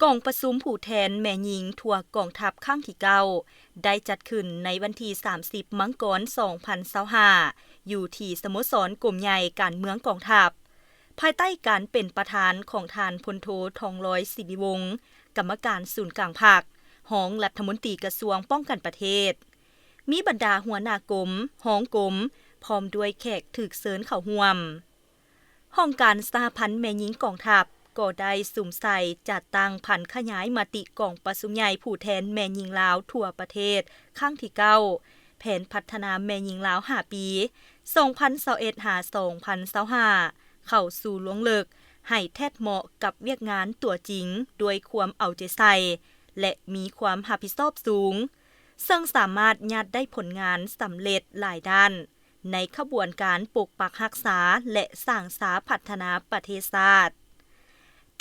กองประชุมผู้แทนแม่หญิงทั่วกองทัพครั้งที่9ได้จัดขึ้นในวันที่30มังกร2025อยู่ที่สโมสรกลุ่มใหญ่การเมืองกองทัพภายใต้การเป็นประธานของทานพลโททองร้อยศิริวงศ์กรรมการศูนย์กลางพรรครองรัฐมนตรีกระทรวงป้องกันประเทศมีบรรดาหัวหน้ากรมห้องกรมพร้อมด้วยแขกถูกเชิญเข้าร่วมห้องการสหพันธ์แม่หญิงกองทัพก็ได้สุ่มใส่จัดตั้งผันขยายมติกองประชุมใหญ่ผู้แทนแม่หญิงลาวทั่วประเทศครั้งที่9แผนพัฒนาแม่หญิงลาว5 ปี2021-2025เข้าสู่ลวงลึกให้แทดเหมาะกับเวียกงานตัวจริงด้วยความเอาใจใส่และมีความรับผิดชอบสูงซึ่งสามารถยัดได้ผลงานสำเร็จหลายด้านในขบวนการปกปักรักษาและสร้างสาพัฒนาประเทศชาติ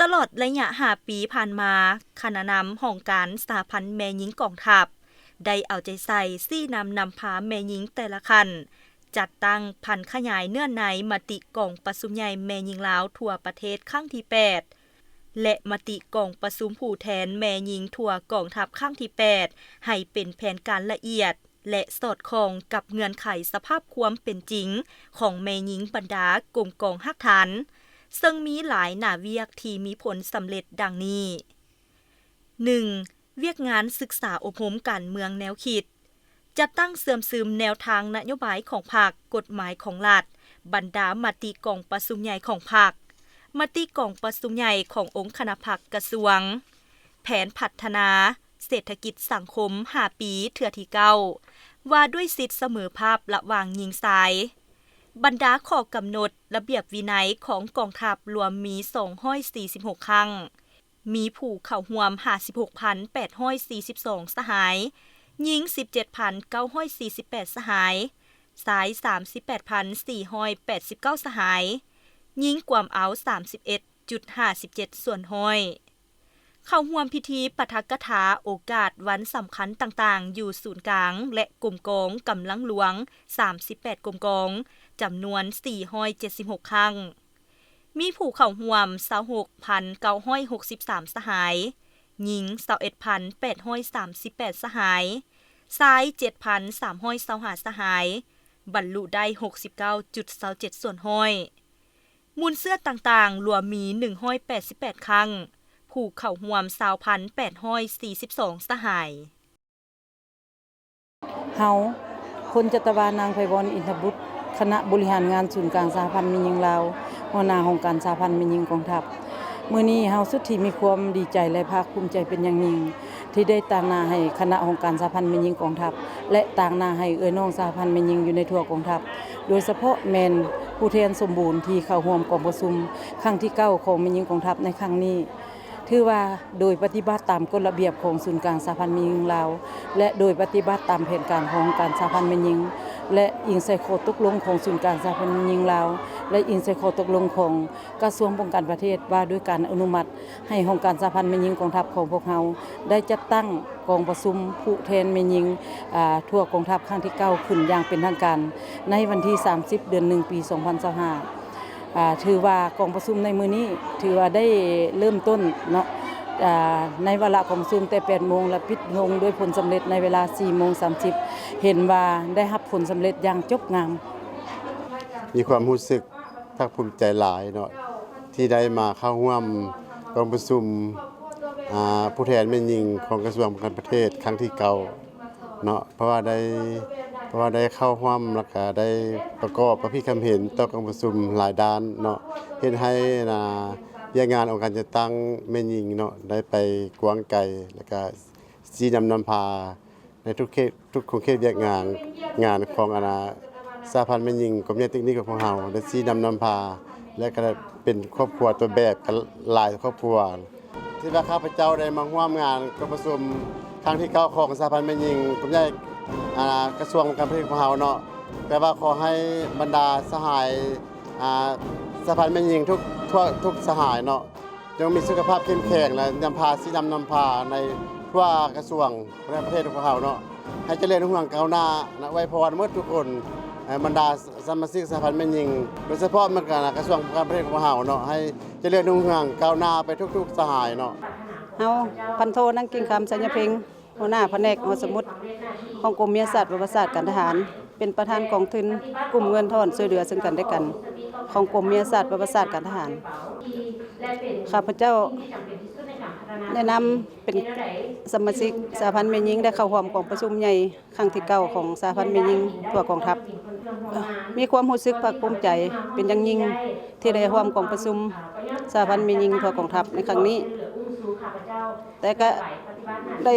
ตลอดระยะ5 ปีผ่านมาคณะนำของการสหพันธ์แม่หญิงกองทัพได้เอาใจใส่ซี่นำพาแม่หญิงแต่ละคันจัดตั้งผันขยายเนื้อในมติกองประชุมใหญ่แม่หญิงลาวทั่วประเทศครั้งที่8และมติกองประชุมผู้แทนแม่หญิงทั่วกองทัพครั้งที่8ให้เป็นแผนการละเอียดและสอดคล้องกับเงื่อนไขสภาพความเป็นจริงของแม่หญิงบรรดากลุ่มกองฮักฐานซึ่งมีหลายหน้าเวียกที่มีผลสำเร็จดังนี้ 1. เวียกงานศึกษาอบรมการเมืองแนวคิดจัดตั้งเสื่อมซึมแนวทางนโยบายของพรรคกฎหมายของรัฐบรรดามติกองประชุมใหญ่ของพรรคมติกองประชุมใหญ่ขององค์คณะพรรคกระทรวงแผนพัฒนาเศรษฐกิจสังคม5 ปีเทื่อที่9ว่าด้วยสิทธิเสมอภาพระหว่างหญิงชายบรรดาข้อกำหนดระเบียบวินัยของกองทัพรวมมี246ครั้งมีผู้เข้าร่วม 56,842 สหายหญิง 17,948 สหายชาย 38,489 สหายหญิงกวมเอา 31.57 ส่วนห้อยเข้าร่วมพิธีปาฐกถาโอกาสวันสำคัญต่างๆอยู่ศูนย์กลางและกลุ่มกองกำลังหลวง38กลุ่มกองจำนวน476ครั้งมีผู้เข้าร่วม 26,963 สหายหญิง 21,838 สหายชาย 7,325 สหายบรรลุได้ 69.27 ส่วนห้อยมูลเสื้อต่างๆรวมมี188ครั้งผู้เข้าร่วม 20,842 สหายเฮาพลจัตวานางไพวรอินทบุตรคณะบริหารงานศูนย์กลางสหพันธ์แม่หญิงลาวหัวหน้าองค์การสหพันธ์แม่หญิงกองทัพมื้อนี้เฮาสุดที่มีความดีใจและภาคภูมิใจเป็นอย่างยิ่งที่ได้ต่างหน้าให้คณะองค์การสหพันธ์แม่หญิงกองทัพและต่างหน้าให้เอ้ยน้องสหพันธ์แม่หญิงอยู่ในทั่วกองทัพโดยเฉพาะแม่นผู้แทนสมบูรณ์ที่เข้าร่วมกองประชุมครั้งที่9ของแม่หญิงกองทัพในครั้งนี้ถือว่าโดยปฏิบัติตามกฎระเบียบของศูนย์กลางสหพันธ์แม่หญิงลาวและโดยปฏิบัติตามแผนการของการสหพันธ์แม่หญิงและอิงใส่ข้อตกลงของศูนย์กลางสหพันธ์แม่หญิงลาวและอิงใส่ข้อตกลงของกระทรวงป้องกันประเทศว่าด้วยการอนุมัติให้องค์การสหพันธ์แม่หญิงกองทัพของพวกเฮาได้จัดตั้งกองประชุมผู้แทนแม่หญิงทั่วกองทัพครั้งที่9ขึ้นอย่างเป็นทางการในวันที่30เดือน1ปี2025ถือว่ากองประชุมในมื้อนี้ถือว่าได้เริ่มต้นเนาะในเวลากองประชุมแต่ 8 โมงและปิดลงด้วยผลสำเร็จในเวลา 4:30 เห็นว่าได้รับผลสำเร็จอย่างจบงามมีความรู้สึกภาคภูมิใจหลายเนาะที่ได้มาเข้าร่วมกองประชุมผู้แทนแม่หญิงของกระทรวงการประเทศครั้งที่9เนาะเพราะว่าได้เข้าร่วมแล้วก็ได้ประกอบพระพิคำเห็นต่อกองประชุมหลายด้านเนาะเฮ็ดให้เวียกงานองค์การจัดตั้งแม่หญิงเนาะได้ไปกว้างไกลแล้วก็ชี้นำพาในทุกเขตทุกโครงเขตเวียกงานของสหพันธ์แม่หญิงกรมวิทยาเทคนิคของเฮาได้ชี้นำพาและก็เป็นครอบครัวตัวแบบกันหลายครอบครัวที่ว่าข้าพเจ้าได้มาร่วมงานกองประชุมครั้งที่9ของสหพันธ์แม่หญิงกรมวิทยากระทรวงการประเทศของเฮาเนาะแต่ว่าขอให้บรรดาสหายสหพันธ์แม่หญิงทุกสหายเนาะจงมีสุขภาพเข้มแข็งและนำพาชี้นำพาในทั่วกระทรวงประเทศของเฮาเนาะให้เจริญรุ่งเรืองก้าวหน้าอวยพรหมดทุกคนบรรดาสมาชิกสหพันธ์แม่หญิงโดยเฉพาะกระทรวงการประเทศของเฮาเนาะให้เจริญรุ่งเรืองก้าวหน้าไปทุกๆสหายเนาะ เฮาพันโทนั่งกิ่งคำสัญญเพ็งหัวหน้าแผนกหอสมุดของกรมวิทยาศาสตร์ประวัติศาสตร์การทหารเป็นประธานกองทุนกลุ่มเงินทอนช่วยเหลือซึ่งกันและกันของกรมวิทยาศาสตร์ประวัติศาสตร์การทหารข้าพเจ้าแนะนำเป็นสมาชิกสหพันธ์แม่หญิงได้เข้าร่วมกองประชุมใหญ่ครั้งที่9ของสหพันธ์แม่หญิงทั่วกองทัพมีความรู้สึกภาคภูมิใจเป็นอย่างยิ่งที่ได้ร่วมกองประชุมสหพันธ์แม่หญิงทั่วกองทัพในครั้งนี้แต่ก็ได้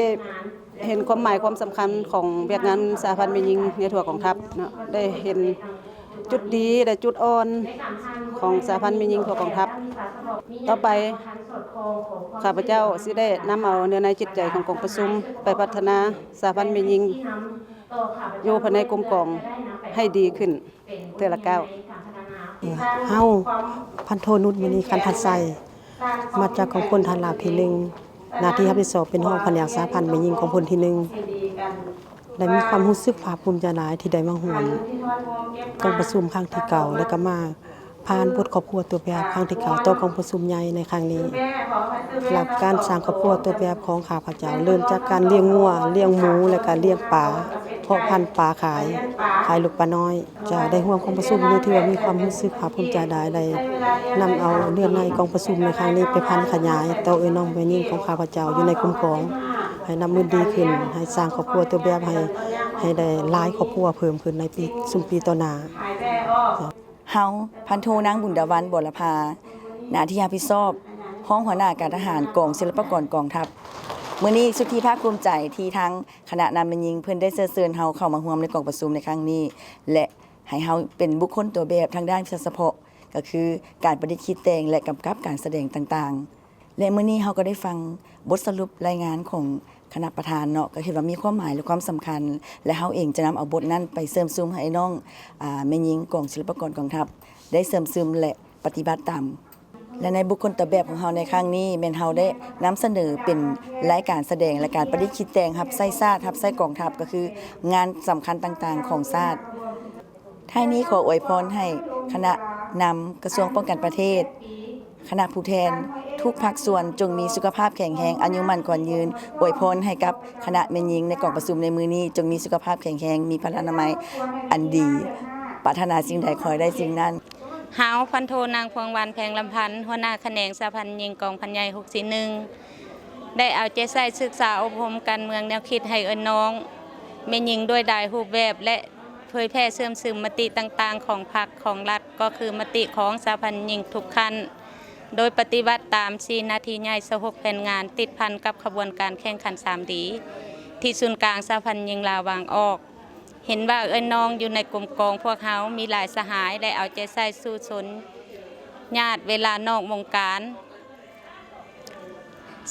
เห็นความหมายความสำคัญของเวียกงานสหพันธ์แม่หญิงในทั่วกองทัพเนาะได้เห็นจุดดีและจุดอ่อนของสหพันธ์แม่หญิงทั่วกองทัพต่อไปข้าพเจ้าสิได้นำเอาเนื้อในจิตใจของกองประชุมไปพัฒนาสหพันธ์แม่หญิงอยู่ภายในกรมกองให้ดีขึ้นเทื่อละก้าว เฮาพันโทนุชมณีคันทัดไซมาจากกองพลฐานราบที่1หน้าที่รับผิดชอบเป็นห้องแผนกสหพันธ์แม่หญิงของพลที่1ได้มีความรู้สึกภาคภูมิใจหลายที่ได้มาร่วมกองประชุมครั้งที่เก่าและก็มาผ่านบทครอบครัวตัวแบบครั้งที่เก่าต่อกองประชุมใหญ่ในครั้งนี้หลักการสร้างครอบครัวตัวแบบของข้าพเจ้าเริ่มจากการเลี้ยงงัวเลี้ยงหมูและก็เลี้ยงปลาเพาะพันธุ์ปลาขายลูกปลาน้อยจะได้ร่วมกองประชุมนี้ที่ว่ามีความรู้สึกภาคภูมิใจได้นำเอาเรื่องในกองประชุมในครั้งนี้ไปพันขยายต่อน้องแม่หญิงของข้าพเจ้าอยู่ในกลุ่มกองให้นำมือดีขึ้นให้สร้างครอบครัวตัวแบบให้ได้หลายครอบครัวเพิ่มขึ้นในปีต่อหน้าเฮาพันโทนางบุญดาวันบรพาหน้าที่รับผิดชอบห้องหัวหน้าการทหารกองศิลปากรกองทัพมื้อนี้สุดที่ภาคภูมิใจที่ทั้งคณะนำแม่หญิงเพิ่นได้เชิญเฮาเข้ามาร่วมในกองประชุมในครั้งนี้และให้เฮาเป็นบุคคลตัวแบบทางด้านเฉพาะก็คือการประดิษฐ์คิดแต่งและกำกับการแสดงต่างๆและมื้อนี้เฮาก็ได้ฟังบทสรุปรายงานของคณะประธานเนาะก็คิดว่ามีความหมายและความสำคัญและเฮาเองจะนำเอาบทนั้นไปเสริมซึมให้น้องแม่หญิงกองศิลปากรกองทัพได้เสริมซึมและปฏิบัติตามและในบุคคลตัวแบบของเฮาในครั้งนี้แม่นเฮาได้นำเสนอเป็นรายการแสดงและการประดิษฐ์คิดแต่งรับไส้ชาติรับไส้กองทัพก็คืองานสำคัญต่างๆของชาติท้ายนี้ขออวยพรให้คณะนำกระทรวงป้องกันประเทศคณะผู้แทนทุกภาคส่วนจงมีสุขภาพแข็งแรงอายุมั่นขวัญยืนอวยพรให้กับคณะแม่หญิงในกองประชุมในมื้อนี้จงมีสุขภาพแข็งแรงมีพลานามัยอันดีปรารถนาสิ่งใดขอให้ได้สิ่งนั้นเฮาพันโทนางพวงวานแพงลำพันธ์หัวหน้าแขนงสหพันธ์หญิงกองพันใหญ่641ได้เอาใจใส่ศึกษาอบรมการเมืองแนวคิดให้น้องแม่หญิงด้วยได้รูปแบบและเผยแพร่เสริมซึมมติต่างๆของพรรคของรัฐก็คือมติของสหพันธ์หญิงทุกขั้นโดยปฏิบัติตาม4นาทีใหญ่26แผนงานติดพันกับขบวนการแข่งขัน3ดีที่ศูนย์กลางสหพันธ์หญิงลาวางออกเห็นว่าน้องอยู่ในกลุ่มกองพวกเฮามีหลายสหายได้เอาใจใส่สู่สนญาติเวลานอกวงการ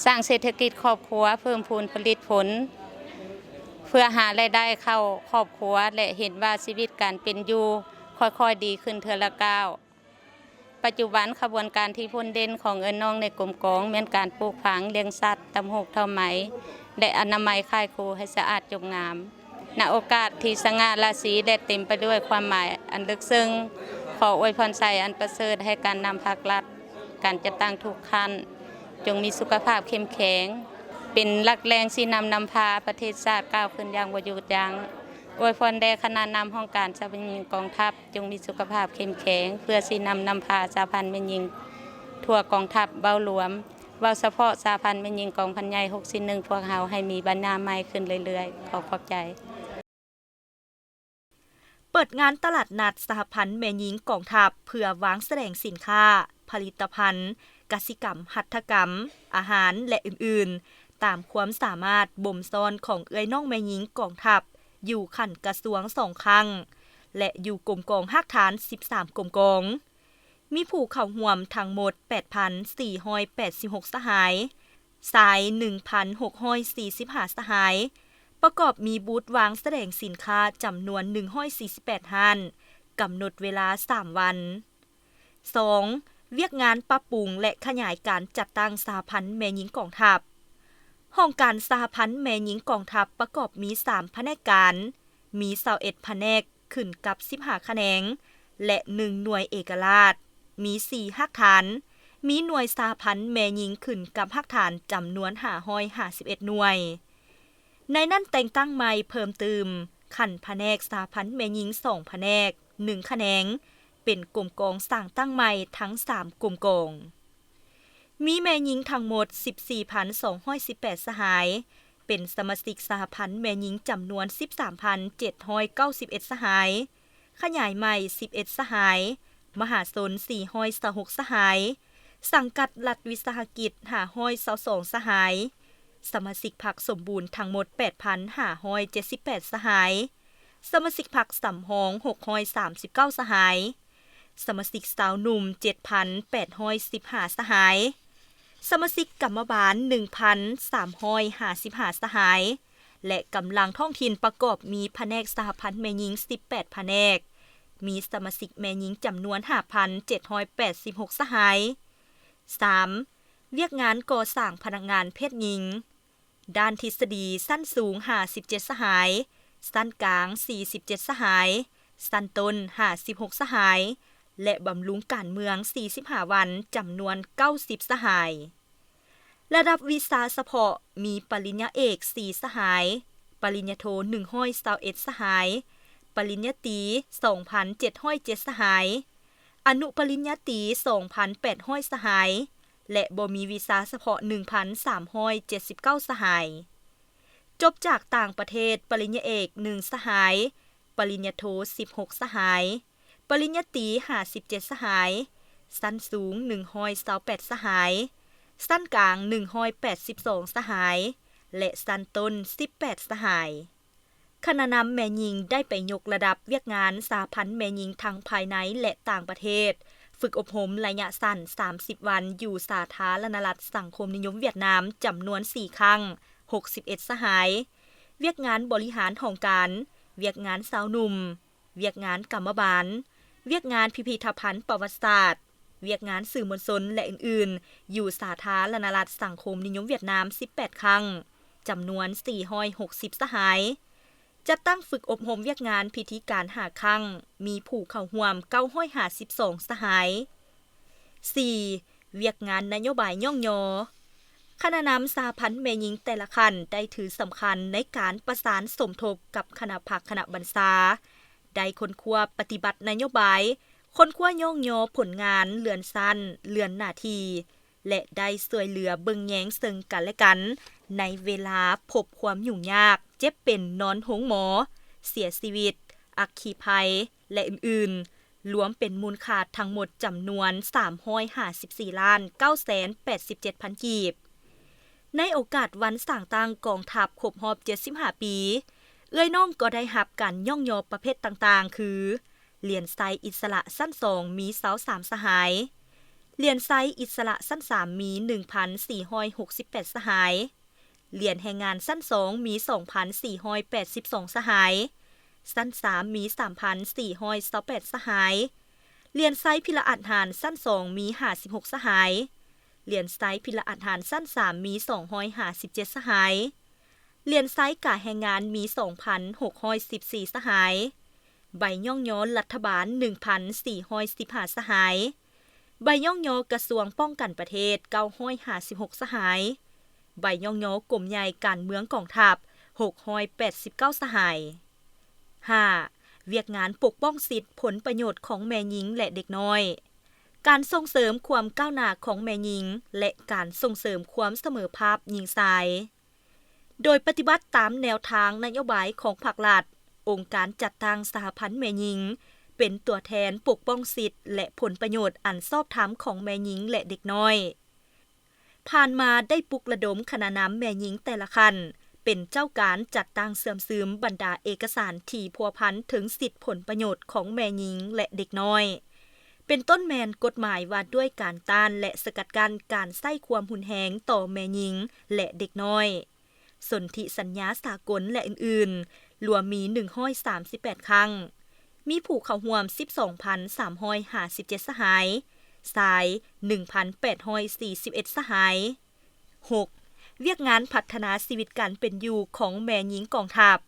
สร้างเศรษฐกิจครอบครัวเพิ่มพูนผลิตผลเพื่อหารายได้เข้าครอบครัวและเห็นว่าชีวิตการเป็นอยู่ค่อยๆดีขึ้นเทื่อละก้าวปัจจุบันขบวนการที่พ้นเด่นของน้องในกลุ่มกองแม้นการปลูกผังเลี้ยงสัตว์ตำหกเท่าไหมและอนามัยค่ายครูให้สะอาดจงงามณโอกาสที่สง่าราศีและเต็มไปด้วยความหมายอันลึกซึ้งขออวยพรใส่อันประเสริฐให้การนำภาครัฐการจัดตั้งทุกขั้นจงมีสุขภาพเข้มแข็งเป็นหลักแรงที่นำพาประเทศชาติก้าวขึ้นอย่างบ่หยุดยั้งอวยพรแด่คณะนำห้องการสหพันธ์หญิงกองทัพจงมีสุขภาพเข้มแข็งเพื่อสินำพาสหพันธ์แม่หญิงทั่วกองทัพเบ้าหลวมเว้าเฉพาะสหพันธ์แม่หญิงกองพันใหญ่641พวกเฮาให้มีบรรณาใหม่ขึ้นเรื่อยๆขอบใจเปิดงานตลาดนัดสหพันธ์แม่หญิงกองทัพเพื่อวางแสดงสินค้าผลิตภัณฑ์กสิกรรมหัตถกรรมอาหารและอื่นๆตามความสามารถบ่มซ้อนของน้องแม่หญิงกองทัพอยู่ขันกระทรวง2ครั้งและอยู่กรมกองฮักฐาน13กรมกองมีผู้เข้าร่วมทั้งหมด 8,486 สหายสาย 1,645 สหายประกอบมีบูธวางแสดงสินค้าจำนวน148ห้านกำหนดเวลา3วัน 2. เวียกงานปรับปรุงและขยายการจัดตั้งสหพันธ์แม่หญิงกองทัพห้องการสหพันธ์แม่หญิงกองทัพประกอบมี3แผนกการมี21แผนกขึ้นกับ15แขนงและ1หน่วยเอกราชมี4ฮักฐาน มีหน่วยสหพันธ์แม่หญิงขึ้นกับภาคฐานจำนวน551หน่วย ในนั้นแต่งตั้งใหม่เพิ่มเติมขันแผนกสหพันธ์แม่หญิง2แผนก1แขนงเป็นกลุ่มกองสร้างตั้งใหม่ทั้ง3กลุ่มกองมีแม่หญิงทั้งหมด 14,218 สหายเป็นสมาชิกสหพันธ์แม่หญิงจำนวน 13,791 สหายขยายใหม่11สหายมหาชน426สหายสังกัดรัฐวิสาหกิจ522สหายสมาชิกพรรคสมบูรณ์ทั้งหมด 8,578 สหายสมาชิกพรรคสำรอง639สหายสมาชิกสาวหนุ่ม 7,815 สหายสมาชิกกรรมบาล 1,355 สหายและกำลังท้องถิ่นประกอบมีแผนกสหพันธ์แม่หญิง18แผนกมีสมาชิกแม่หญิงจำนวน 5,786 สหาย 3. เวียกงานก่อสร้างพนักงานเพศหญิงด้านทฤษฎีสั้นสูง57สหายสั้นกลาง47สหายสั้นต้น56สหายและบำรุงการเมือง45วันจำนวน90สหายระดับวิชาเฉพาะมีปริญญาเอก4สหายปริญญาโท121สหายปริญญาตรี 2,707 สหายอนุปริญญาตรี 2,800 สหายและบ่มีวีซ่าเฉพาะ 1,379 สหายจบจากต่างประเทศปริญญาเอก1สหายปริญญาโท16สหายปริญญาตรี57สหายสั้นสูง128สหายสั้นกลาง182สหายและสั้นต้น18สหายคณะนำแม่หญิงได้ไปยกระดับเวียกงานสหพันธ์แม่หญิงทั้งภายในและต่างประเทศฝึกอบรมระยะสั้น30วันอยู่สาธารณรัฐสังคมนิยมเวียดนามจำนวน4ครั้ง61สหายเวียกงานบริหารของการเวียกงานสาวหนุ่มเวียกงานกรรมบาลเวียกงานพิพิธภัณฑ์ประวัติศาสตร์เวียกงานสื่อมวลชนและอื่นๆอยู่สาธารณรัฐสังคมนิยมเวียดนาม18ครั้งจำนวน460สหายจัดตั้งฝึกอบรมเวียกงานพิธีการ5ครั้งมีผู้เข้าร่วม952สหาย 4. เวียกงานนโยบายย่องยอคณะนำสหพันธ์แม่หญิงแต่ละคันได้ถือสำคัญในการประสานสมทบกับคณะพักคณะบรรษาได้ค้นคว้าปฏิบัตินโยบายค้นคว้าย่องยอผลงานเลือนสั้นเลือนหน้าที่และได้ช่วยเหลือเบิ่งแยงซึ่งกันและกันในเวลาพบความยุ่งยากเจ็บเป็นนอนโรงหมอเสียชีวิตอัคคีภัยและอื่นๆรวมเป็นมูลค่าทั้งหมดจำนวน354,987,000 กีบในโอกาสวันสร้างตั้งกองทัพครบรอบ75ปีเอื้อยน้องก็ได้รับการย่องยอประเภทต่างๆคือเหรียญไซอิสระสั้น2มี23สหายเหรียญไซอิสระสั้น3มี 1,468 สหายเหรียญแรงงานสั้น2มี 2,482 สหายสั้น3มี 3,428 สหายเหรียญไซพิละอัดหารสั้น2มี56สหายเหรียญไซพิละอัดหารสั้น3มี257สหายเหรียญไซกะแรงงานมี 2,614 สหายใบย่องย้อนรัฐบาล 1,415 สหายใบย่องย้อกระทรวงป้องกันประเทศ956สหายใบย่องย้อกรมใหญ่การเมืองกองทัพ689สหาย 5. เวียกงานปกป้องสิทธิผลประโยชน์ของแม่หญิงและเด็กน้อยการส่งเสริมความก้าวหน้าของแม่หญิงและการส่งเสริมความเสมอภาคหญิงชายโดยปฏิบัติตามแนวทางนโยบายของภาครัฐองค์การจัดตั้งสหพันธ์แม่หญิงเป็นตัวแทนปกป้องสิทธิและผลประโยชน์อันชอบธรรมของแม่หญิงและเด็กน้อยผ่านมาได้ปลุกระดมคณะนำแม่หญิงแต่ละคันเป็นเจ้าการจัดตั้งเสื่อมซึมบรรดาเอกสารที่พัวพันถึงสิทธิผลประโยชน์ของแม่หญิงและเด็กน้อยเป็นต้นแมนกฎหมายว่าด้วยการต้านและสกัดกั้นการใช้ความหุนแหงต่อแม่หญิงและเด็กน้อยสนธิสัญญาสากลและอื่นๆรวมมี138ครั้งมีผู้เข้าร่วม 12,357 สหายชาย 1,841 สหาย 6. เวียกงานพัฒนาชีวิตการเป็นอยู่ของแม่หญิงกองทัพ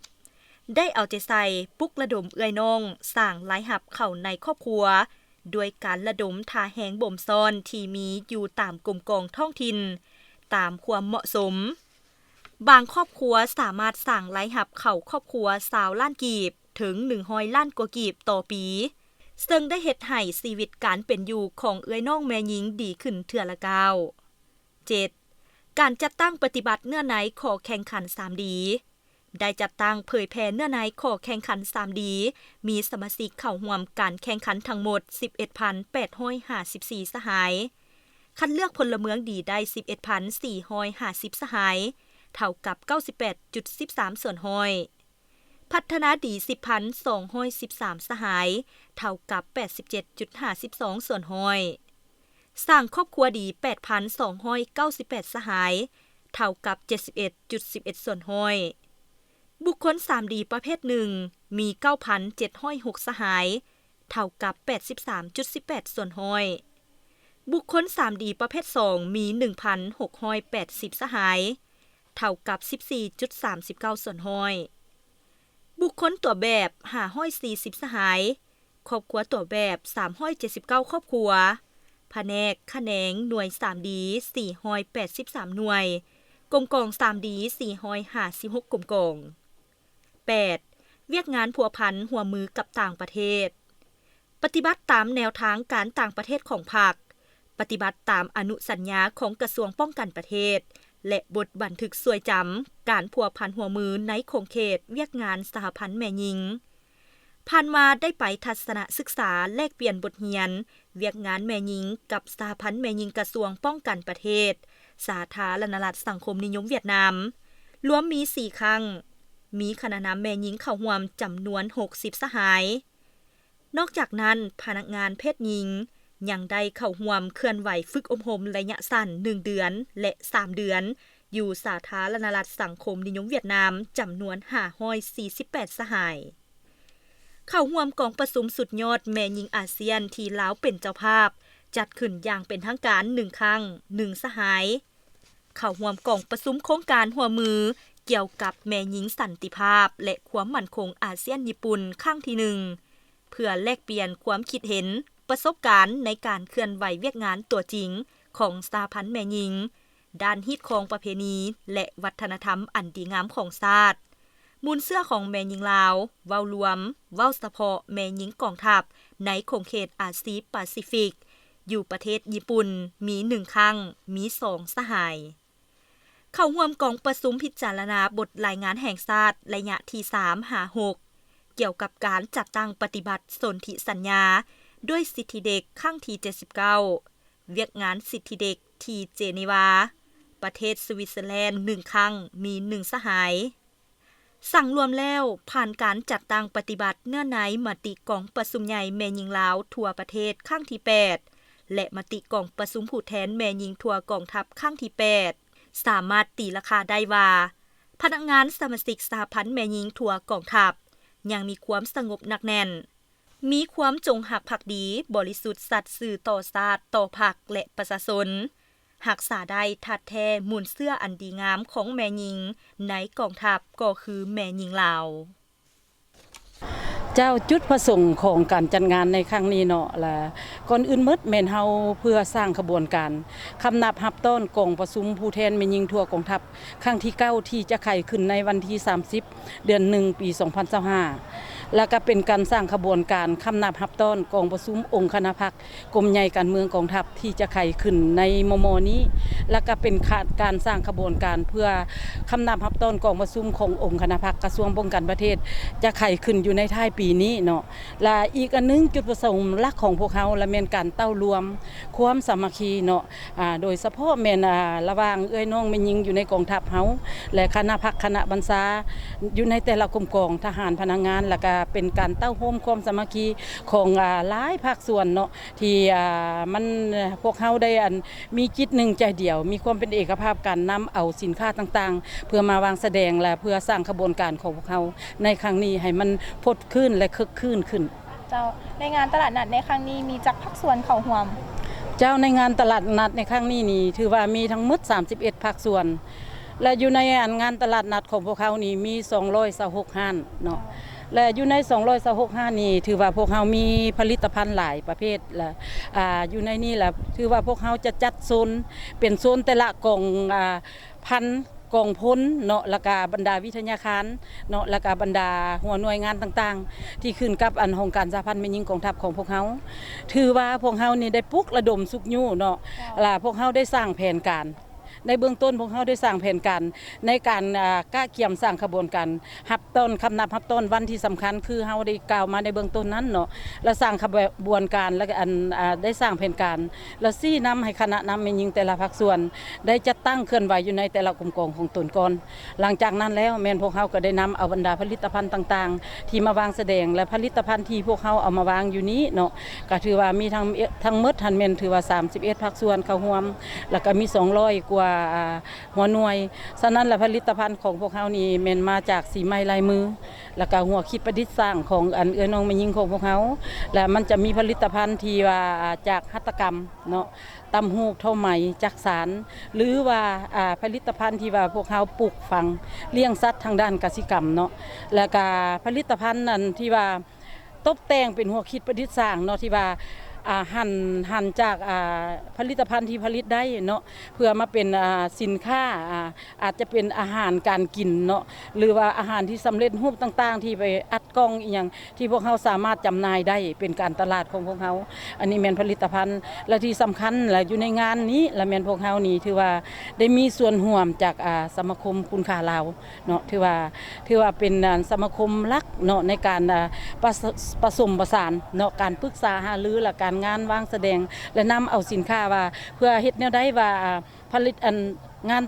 ได้เอาใจใส่ปลุกระดมเอื้อยน้องสร้างรายรับเข้าในครอบครัว ด้วยการระดมทาแหงบ่มซ่อนที่มีอยู่ตามกลุ่มกองท้องถิ่นตามความเหมาะสมบางครอบครัวสามารถสั่งรายรับเข้าครอบครัว20 ล้านกีบถึง100 ล้านกว่ากีบต่อปีซึ่งได้เฮ็ดให้ชีวิตการเป็นอยู่ของเอื้อยน้องแม่หญิงดีขึ้นเทื่อละก้าว 7. การจัดตั้งปฏิบัติเนื้อในขอแข่งขัน 3D ได้จัดตั้งเผยแพร่เนื้อในขอแข่งขัน 3D มีสมาชิกเข้าร่วมการแข่งขันทั้งหมด 11,854 สหายคัดเลือกพลเมืองดีได้ 11,450 สหายเท่ากับ 98.13 ส่วนห้อยพัฒนาดี 10,213 สหายเท่ากับ 87.52 ส่วนห้อยสร้างครอบครัวดี 8,298 สหายเท่ากับ 71.11 ส่วนห้อยบุคคล 3D ประเภท1มี 9,706 สหายเท่ากับ 83.18 ส่วนห้อยบุคคล 3D ประเภท2มี 1,680 สหายเท่ากับ 14.39 ส่วนห้อยบุคคลตัวแบบ540 สหายครอบครัวตัวแบบ379 ครอบครัวแผนกแขนงหน่วย 3D 483 หน่วยกรมกอง 3D 456 กรมกอง 8. เวียกงานพัวพันหัวมือกับต่างประเทศปฏิบัติตามแนวทางการต่างประเทศของพรรคปฏิบัติตามอนุสัญญาของกระทรวงป้องกันประเทศและบทบันทึกสวยจำการพัวพันหัวมือในโครงเขตเวียกงานสหพันธ์แม่หญิงผ่านมาได้ไปทัศนศึกษาแลกเปลี่ยนบทเรียนเวียกงานแม่หญิงกับสหพันธ์แม่หญิงกระทรวงป้องกันประเทศสาธารณรัฐสังคมนิยมเวียดนามรวมมี4ครั้งมีคณะนำแม่หญิงเข้าร่วมจำนวน60สหายนอกจากนั้นพนักงานเพศหญิงยังได้เข้าร่วมเคลื่อนไหวฝึกอบรมระยะสั้น1เดือนและ3เดือนอยู่สาธารณรัฐสังคมนิยมเวียดนามจำนวน548สหายเข้าร่วมกองประชุมสุดยอดแม่หญิงอาเซียนที่ลาวเป็นเจ้าภาพจัดขึ้นอย่างเป็นทางการ1ครั้ง1สหายเข้าร่วมกองประชุมโครงการหัวมือเกี่ยวกับแม่หญิงสันติภาพและความมั่นคงอาเซียนญี่ปุ่นครั้งที่1เพื่อแลกเปลี่ยนความคิดเห็นประสบการณ์ในการเคลื่อนไหวเวียกงานตัวจริงของสหพันธ์แม่หญิงด้านฮีตของประเพณีและวัฒนธรรมอันดีงามของชาติมูลเสื้อของแม่หญิงลาวเว้ารวมเว้าเฉพาะแม่หญิงกองทัพในโครงเขตอาซีแปซิฟิกอยู่ประเทศญี่ปุ่นมี1ครั้งมี2สหายเข้าร่วมกองประชุมพิจารณาบทรายงานแห่งชาติระยะที่3-6เกี่ยวกับการจัดตั้งปฏิบัติสนธิสัญญาด้วยสิทธิเด็กครั้งที่79เวียกงานสิทธิเด็กที่เจนีวาประเทศสวิตเซอร์แลนด์1ครั้งมี1สหายสั่งรวมแล้วผ่านการจัดตั้งปฏิบัติเนื้อในมติกองประชุมใหญ่แม่หญิงลาวทั่วประเทศครั้งที่8และมติกองประชุมผู้แทนแม่หญิงทั่วกองทัพครั้งที่8สามารถตีราคาได้ว่าพนักงานสมาชิกสหพันธ์แม่หญิงทั่วกองทัพยังมีความสงบหนักแน่นมีความจงหักภักดีบริสุทธิ์สัตย์ซื่อต่อชาติต่อพรรคและประชาชนรักษาได้ทัดแท้มูลเสื้ออันดีงามของแม่หญิงในกองทัพก็คือแม่หญิงลาวเจ้าจุดประสงค์ของการจัดงานในครั้งนี้เนาะล่ะก่อนอื่นหมดแม่นเฮาเพื่อสร้างขบวนการคำนับรับต้อนกองประชุมผู้แทนแม่หญิงทั่วกองทัพครั้งที่9ที่จะไขขึ้นในวันที่30เดือน1ปี2025แล้วก็เป็นการสร้างขบวนการคำนับรับต้อนกองประชุมองค์คณะพรรคกรมใหญ่การเมืองกองทัพที่จะไขขึ้นในมมนี้แล้วก็เป็นการสร้างขบวนการเพื่อคำนับรับต้อนกองประชุมขององค์คณะพรรคกระทรวงป้องกันประเทศจะไขขึ้นอยู่ในท้ายปีนี้เนาะและอีกอันนึงจุดประสงค์หลักของพวกเขาและแม่นการเต้ารวมความสามัคคีเนาะโดยเฉพาะแม่นระหว่างเอ้ยน้องแม่หญิงอยู่ในกองทัพเฮาและคณะพรรคคณะบัญชาอยู่ในแต่ละกรมกองทหารพนักงานแล้วก็เป็นการเต้าโฮมความสามัคคีของหลายภาคส่วนเนาะที่มันพวกเฮาได้มีจิตหนึ่งใจเดียวมีความเป็นเอกภาพการนำเอาสินค้าต่างๆเพื่อมาวางแสดงและเพื่อสร้างขบวนการของพวกเฮาในครั้งนี้ให้มันพดขึ้นและคึกคืนขึ้นเจ้าในงานตลาดนัดในครั้งนี้มีจักภาคส่วนเข้าร่วมเจ้าในงานตลาดนัดในครั้งนี้นี่ถือว่ามีทั้งหมด31ภาคส่วนและอยู่ในงานตลาดนัดของพวกเขานี่มี226ห้านเนาะ และอยู่ใน226นี่ถือว่าพวกเฮามีผลิตภัณฑ์หลายประเภทและอยู่ในนี้แหละถือว่าพวกเฮาจะจัดโซนเป็นโซนแต่ละกองพันธุ์กองพลเนาะแล้วก็บรรดาวิทยาคารเนาะแล้วก็บรรดาหัวหน่วยงานต่างๆที่ขึ้นกับอันองค์การสหพันธ์แม่หญิงกองทัพของพวกเฮาถือว่าพวกเฮานี่ได้ปลุกระดมสุกยู่เนาะล่ะพวกเฮาได้สร้างแผนการในเบื้องต้นพวกเขาได้สร้างแผนการในการก้าเกี่ยมสร้างขบวนการฮับต้นคำนับฮับต้นวันที่สำคัญคือเขาได้กล่าวมาในเบื้องต้นนั้นเนาะและสร้างขบวนการและได้สร้างแผนการและซี่นำให้คณะนำแม่หญิงแต่ละภาคส่วนได้จัดตั้งเคลื่อนไหวอยู่ในแต่ละกลุ่มกองของตนก่อนหลังจากนั้นแล้วแม่นพวกเขาก็ได้นำเอาบรรดาผลิตภัณฑ์ต่างๆที่มาวางแสดงและผลิตภัณฑ์ที่พวกเขาเอามาวางอยู่นี้เนาะก็ถือว่ามีทั้งหมดทันแม่นถือว่า31ภาคส่วนเข้าร่วมแล้วก็มี200กว่าหัวหน่วยฉะนั้นและผลิตภัณฑ์ของพวกเขานี่แม่นมาจากสีไม้ลายมือแล้วก็หัวคิดประดิษฐ์สร้างของอันเอื้อน้องแม่หญิงของพวกเขาและมันจะมีผลิตภัณฑ์ที่ว่าจากหัตถกรรมเนาะตำหูกเท่าไหมจักสารหรือว่าผลิตภัณฑ์ที่ว่าพวกเขาปลูกฝังเลี้ยงสัตว์ทางด้านกสิกรรมเนาะแล้วก็ผลิตภัณฑ์นั้นที่ว่าตกแต่งเป็นหัวคิดประดิษฐ์สร้างเนาะที่ว่าหั่นจากผลิตภัณฑ์ที่ผลิตได้เนาะเพื่อมาเป็นสินค้าอาจจะเป็นอาหารการกินเนาะหรือว่าอาหารที่สำเร็จรูปต่างๆที่ไปอัดกล้องอีกอย่างที่พวกเขาสามารถจำหน่ายได้เป็นการตลาดของพวกเขาอันนี้แม่นผลิตภัณฑ์และที่สำคัญและอยู่ในงานนี้และแม่นพวกเขานี่ถือว่าได้มีส่วนร่วมจากสมาคมคุณค่าลาวเนาะถือว่าเป็นสมาคมหลักเนาะในการผสมผสานเนาะการปรึกษาหารือและการงานวางแสดงและนำเอาสินค้าว่าเพื่อเฮ็ดแนวใดว่าผลิตงาน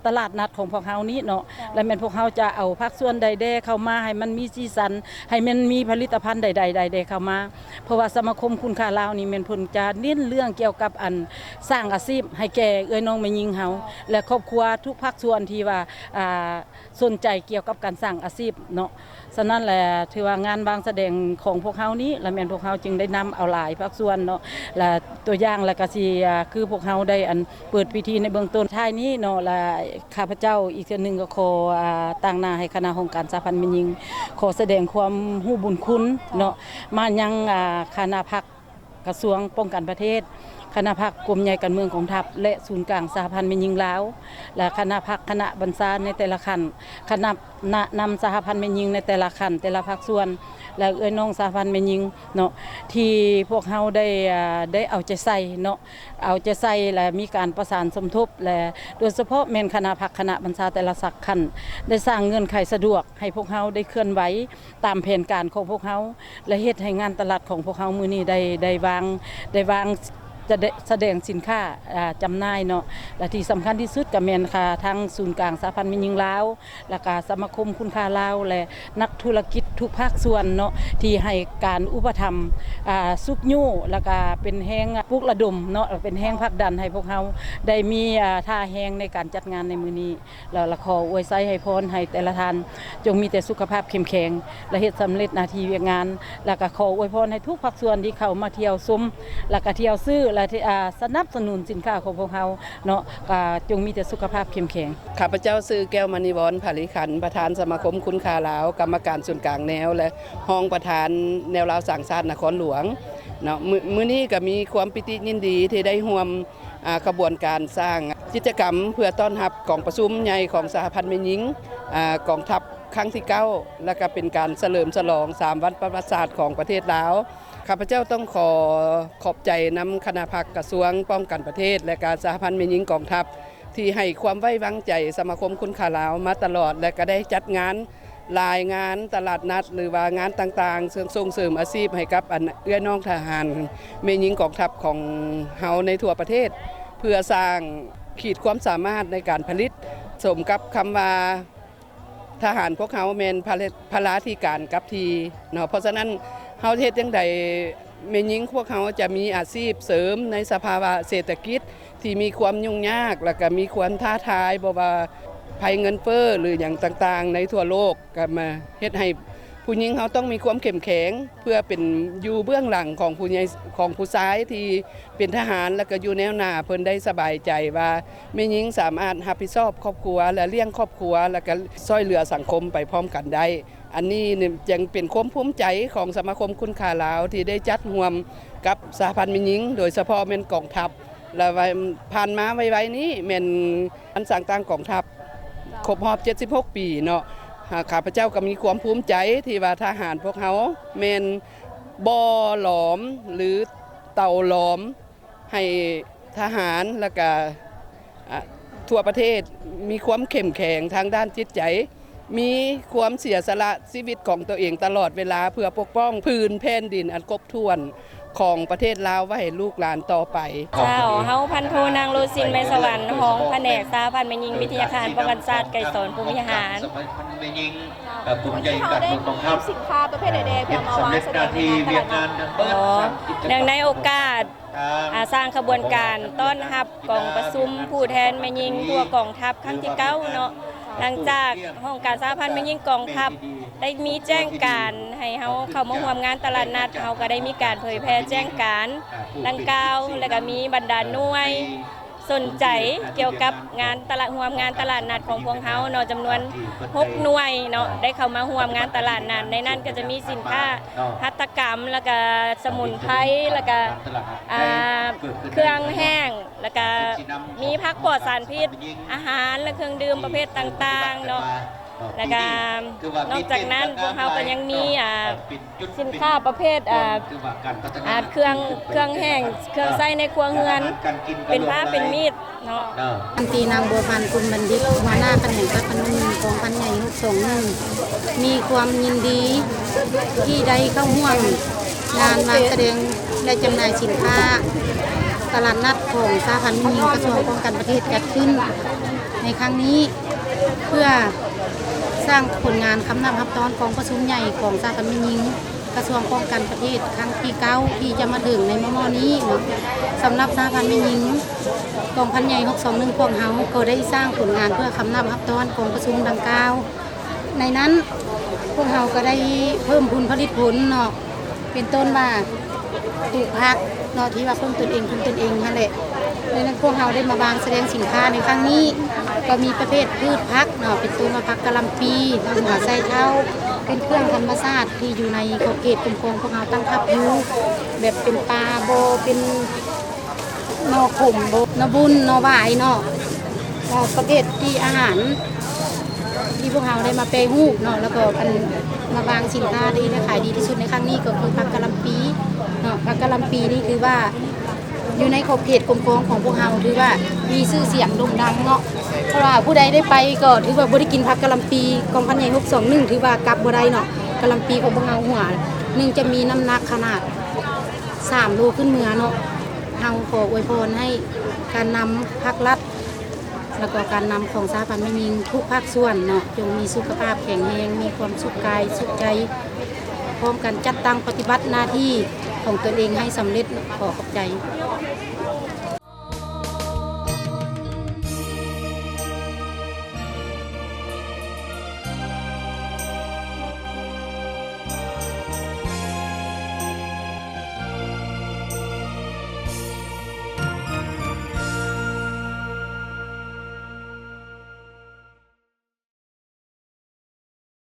ตลาดนัดของพวกเฮานี้เนาะและแม่นพวกเฮาจะเอาภาคส่วนใดๆเข้ามาให้มันมีสีสันให้มันมีผลิตภัณฑ์ใดๆเข้ามาเพราะว่าสมาคมคุณค่าลาวนี่แม่นเพิ่นจะเน้นเรื่องเกี่ยวกับสร้างอาชีพให้แก่เอ้ยน้องแม่หญิงเฮาและครอบครัวทุกภาคส่วนที่ว่าสนใจเกี่ยวกับการสร้างอาชีพเนาะฉะนั้นแหละถือว่างานบางแสดงของพวกเฮานี้และแม่นพวกเฮาจึงได้นำเอาหลายภาคส่วนเนาะและตัวอย่างและก็สิคือพวกเฮาได้เปิดพิธีในเบื้องต้นท้ายนี้เนาะและข้าพเจ้าอีกเทื่อนึงก็ขอต่างหน้าให้คณะองค์การสหพันธ์แม่หญิงขอแสดงความฮู้บุญคุณเนาะมายังคณะพักกระทรวงป้องกันประเทศคณะพักกรมใหญ่การเมืองของทัพและศูนย์กลางสหพันธ์แม่หญิงลาวและคณะพักคณะบัญชาในแต่ละขั้นคณะนำสหพันธ์แม่หญิงในแต่ละขั้นแต่ละภาคส่วนและเอ้ยน้องสหพันธ์แม่หญิงเนาะที่พวกเฮาได้เอาใจใส่เนาะเอาใจใส่และมีการประสานสมทบและโดยเฉพาะแม่นคณะพักคณะบัญชาแต่ละสักขั้นได้สร้างเงื่อนไขสะดวกให้พวกเฮาได้เคลื่อนไหวตามแผนการของพวกเฮาและเฮ็ดให้งานตลาดของพวกเฮามื้อนี้ได้วางจะแสดงสินค้าจำหน่ายเนาะและที่สำคัญที่สุดก็แม่นค่ะทั้งศูนย์กลางสหพันธ์แม่หญิงลาวและก็สมาคมคุณค่าลาวและนักธุรกิจทุกภาคส่วนเนาะที่ให้การอุปถัมภ์สุกยู่แล้วก็เป็นแฮงปลุกระดมเนาะเป็นแฮงผลักดันให้พวกเฮาได้มีท่าแฮงในการจัดงานในมื้อนี้แล้วขออวยไสให้พรให้แต่ละท่านจงมีแต่สุขภาพเข้มแข็งและเฮ็ดสำเร็จหน้าที่เวียกงานแล้วก็ขออวยพรให้ทุกภาคส่วนที่เข้ามาเที่ยวชมแล้วก็เที่ยวซื้อและสนับสนุนสินค้าของพวกเราเนาะจงมีแต่สุขภาพเข้มแข็งข้าพเจ้าชื่อแก้วมณีวรภาริขันธ์ประธานสมาคมคุณค่าลาวกรรมการส่วนกลางแนวและห้องประธานแนวลาวสร้างชาตินครหลวงเนาะมื้อนี้ก็มีความปิติยินดีที่ได้ร่วมกระบวนการสร้างกิจกรรมเพื่อต้อนรับกองประชุมใหญ่ของสหพันธ์แม่หญิงกองทัพครั้งที่9และก็เป็นการเฉลิมฉลอง3วันประวัติศาสตร์ของประเทศลาวข้าพเจ้าต้องขอบใจนำคณะพักกระทรวงป้องกันประเทศและการสหพันธ์แม่หญิงกองทัพที่ให้ความไว้วางใจสมาคมคุณค่าลาวมาตลอดและก็ได้จัดงานรายงานตลาดนัดหรือว่างานต่างๆส่งเสริมอาชีพให้กับเอื้อน้องทหารแม่หญิงกองทัพของเฮาในทั่วประเทศเพื่อสร้างขีดความสามารถในการผลิตสมกับคำว่าทหารพวกเฮาแม่นพลาธิการกับทีเนาะเพราะฉะนั้นเฮาเฮ็ดจังไดแม่หญิงพวกเฮาจะมีอาชีพเสริมในสภาวะเศรษฐกิจที่มีความยุ่งยากแล้วก็มีความท้าทายบ่ว่าภัยเงินเฟ้อหรืออย่างต่างๆในทั่วโลกก็มาเฮ็ดให้ผู้หญิงเฮาต้องมีความเข้มแข็งเพื่อเป็นอยู่เบื้องหลังของผู้ใหญ่ของผู้ชายที่เป็นทหารแล้วก็อยู่แนวหน้าเพิ่นได้สบายใจว่าแม่หญิงสามารถรับผิดชอบครอบครัวและเลี้ยงครอบครัวแล้วก็ช่วยเหลือสังคมไปพร้อมกันได้ อันนี้เนี่ยยังเป็นความภูมิใจของสมาคมคุณค่าลาวที่ได้จัดร่วมกับสหพันธ์แม่หญิงโดยเฉพาะแม่นกองทัพและผ่านมาไวๆนี้แม่นอันสร้างตั้งกองทัพครบรอบ76 ปีเนาะข้าพเจ้าก็มีความภูมิใจที่ว่าทหารพวกเขาแม่นบ่หลอมหรือเต่าหลอมให้ทหารแล้วก็ทั่วประเทศมีความเข้มแข็งทางด้านจิตใจมีความเสียสละชีวิตของตัวเองตลอดเวลาเพื่อปกป้องพื้นแผ่นดินอันครบถ้วนของประเทศลาวไว้ให้ลูกหลานต่อไป เจ้าเฮาพันโทนางโรซินแม่สวรรค์ของแผนกสาพันธ์แม่หญิงวิทยาคารป้องกันศาสตร์ไก่สอนภูมิหาร วันนี้เขาได้มีสินค้าประเภทใดๆเพื่อมาวางแสดงในงานตลาดนัด เนื่องในโอกาสสร้างขบวนการต้อนรับกองประชุมผู้แทนแม่หญิงทั่วกองทัพครั้งที่9เนาะหลังจากห้องการสาพันธ์แม่หญิงกองทัพได้มีแจ้งการให้เฮาเข้ามาร่วมงานตลาดนัดเฮาก็ได้มีการเผยแพร่แจ้งการดังกล่าวแล้วก็มีบรรดาหน่วยสนใจเกี่ยวกับงานตลาดร่วมงานตลาดนัดของพวกเฮาเนาะจำนวน6หน่วยเนาะได้เข้ามาร่วมงานตลาดนัดในนั้นก็จะมีสินค้าหัตถกรรมแล้วก็สมุนไพรแล้วก็เครื่องแห้งแล้วก็มีผักปลอดสารพิษอาหารและเครื่องดื่มประเภทต่างๆเนาะแล้วก็นอกจากนั้นพวกเราก็ยังมีสินค้าประเภทเครื่องแห้งเครื่องใช้ในครัวเรือนเป็นผ้าเป็นมีดเนาะ พันตรีนางบัวพันธ์คุณบัณฑิตหัวหน้าแผนกสาพันธ์แม่หญิงกองพันใหญ่621มีความยินดีที่ได้เข้าร่วมงานมาแสดงและจำหน่ายสินค้าตลาดนัดของสาพันธ์แม่หญิงกระทรวงป้องกันประเทศจัดขึ้นในครั้งนี้เพื่อสร้างผลงานคำนำรับตอนของประชุมใหญ่ของสาพันธ์แม่หญิงกระทรวงป้องกันประเทศครั้งที่9ที่จะมาถึงในม.นี้สำหรับสาพันธ์แม่หญิงกองพันใหญ่621พวกเฮาก็ได้สร้างผลงานเพื่อคำนำรับตอนของประชุมดังกล่าวในนั้นพวกเฮาก็ได้เพิ่มผลิตผลเนาะเป็นต้นว่าปลูกผักเนาะที่ว่าพึ่งตนเองนั่นแหละในนั้นพวกเราได้มาวางแสดงสินค้าในครั้งนี้ก็มีประเภทพืชผักเนาะเป็นตัวมาผักกะหล่ำปีหัวไส้เท้าเป็นเครื่องธรรมชาติที่อยู่ในขอบเขตกรมพวกเราตั้งทับอยู่แบบเป็นปลาโบเป็นนอขมโบนอบุญนอหวายเนาะประเภทที่อาหารที่พวกเราได้มาแปรรูปเนาะแล้วก็อันมาวางสินค้าได้ขายดีที่สุดในครั้งนี้ก็คือผักกะหล่ำปีเนาะผักกะหล่ำปีนี่คือว่าอยู่ในขอบเขตกรมของพวกเราถือว่ามีชื่อเสียงโด่งดังเนาะเพราะว่าผู้ใดได้ไปก็ถือว่าบ่ได้กินผักกะหล่ำปีกองพันใหญ่621ถือว่ากลับบ่ได้เนาะกะหล่ำปีของพวกเราหัวนึงจะมีน้ำหนักขนาด3 โลขึ้นเมือเนาะเฮาขออวยพรให้การนำภาครัฐแล้วก็การนำของสาพันธ์แม่หญิงทุกภาคส่วนเนาะจงมีสุขภาพแข็งแรงมีความสุขกายสุขใจพร้อมกันจัดตั้งปฏิบัติหน้าที่ของตนเองให้สำเร็จขอขอบใจ